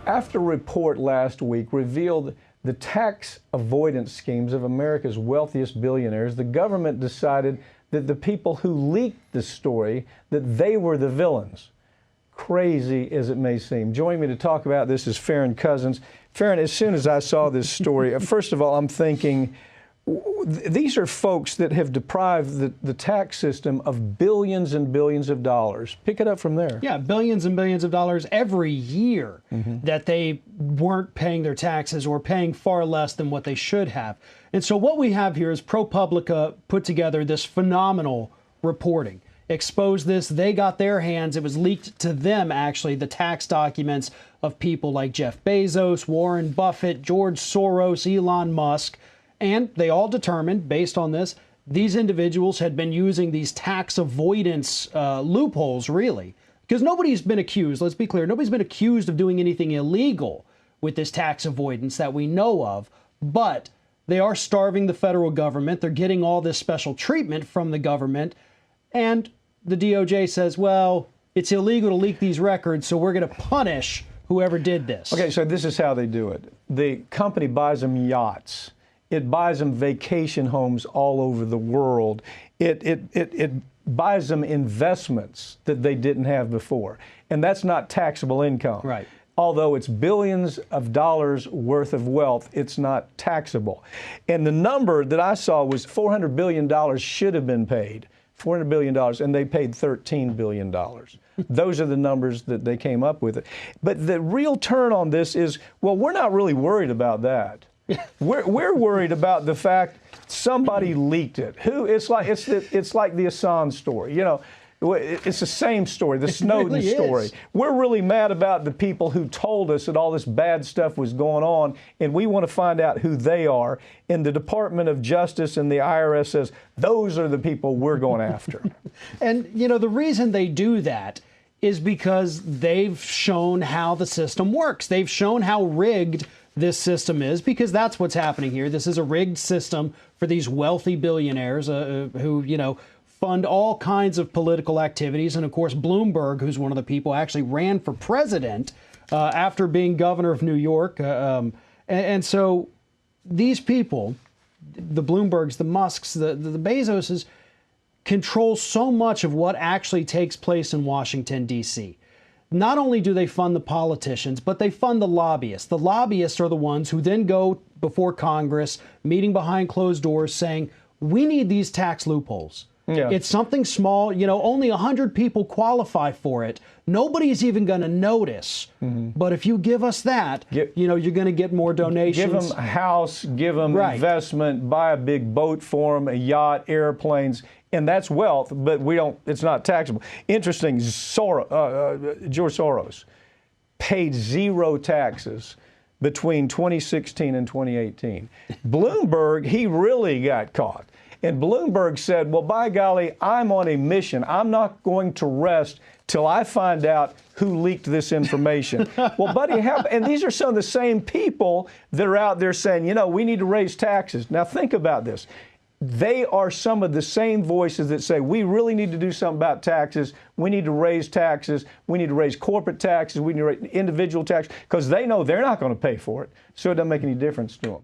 After a report last week revealed the tax avoidance schemes of America's wealthiest billionaires, the government decided that the people who leaked the story, that they were the villains. Crazy as it may seem. Joining me to talk about this is Farron Cousins. Farron, as soon as I saw this story, first of all, I'm thinking, these are folks that have deprived the tax system of billions and billions of dollars. Pick it up from there. Yeah, billions and billions of dollars every year that they weren't paying their taxes or paying far less than what they should have. And so what we have here is ProPublica put together this phenomenal reporting. Exposed this, they got their hands, it was leaked to them actually, the tax documents of people like Jeff Bezos, Warren Buffett, George Soros, Elon Musk. And they all determined, based on this, these individuals had been using these tax avoidance loopholes, really. Because nobody's been accused, let's be clear, nobody's been accused of doing anything illegal with this tax avoidance that we know of. But they are starving the federal government. They're getting all this special treatment from the government. And the DOJ says, well, it's illegal to leak these records, so we're going to punish whoever did this. Okay, so this is how they do it. The company buys them yachts. It buys them vacation homes all over the world. It buys them investments that they didn't have before. And that's not taxable income. Right. Although it's billions of dollars worth of wealth, it's not taxable. And the number that I saw was $400 billion should have been paid. $400 billion, and they paid $13 billion. Those are the numbers that they came up with. But the real turn on this is, well, we're not really worried about that. We're worried about the fact somebody leaked it. It's like the Assange story. You know, it's the same story, the Snowden really story. is. We're really mad about the people who told us that all this bad stuff was going on, and we want to find out who they are. And the Department of Justice and the IRS says those are the people we're going after. And, you know, the reason they do that is because they've shown how the system works. They've shown how rigged this system is, because that's what's happening here. This is a rigged system for these wealthy billionaires who, you know, fund all kinds of political activities. And of course, Bloomberg, who's one of the people, actually ran for president after being governor of New York. And so these people, the Bloombergs, the Musks, the Bezoses, control so much of what actually takes place in Washington, D.C. Not only do they fund the politicians, but they fund the lobbyists. The lobbyists are the ones who then go before Congress, meeting behind closed doors, saying, we need these tax loopholes. Yeah. It's something small, you know, only 100 people qualify for it. Nobody's even going to notice. But if you give us that, you know, you're going to get more donations. Give them a house, give them investment, buy a big boat for them, a yacht, airplanes. And that's wealth, but it's not taxable. Interesting, George Soros paid zero taxes between 2016 and 2018. Bloomberg, he really got caught. And Bloomberg said, well, by golly, I'm on a mission. I'm not going to rest till I find out who leaked this information. Well, buddy, and these are some of the same people that are out there saying, you know, we need to raise taxes. Now, think about this. They are some of the same voices that say we really need to do something about taxes. We need to raise taxes. We need to raise corporate taxes. We need to raise individual taxes, because they know they're not going to pay for it. So it doesn't make any difference to them.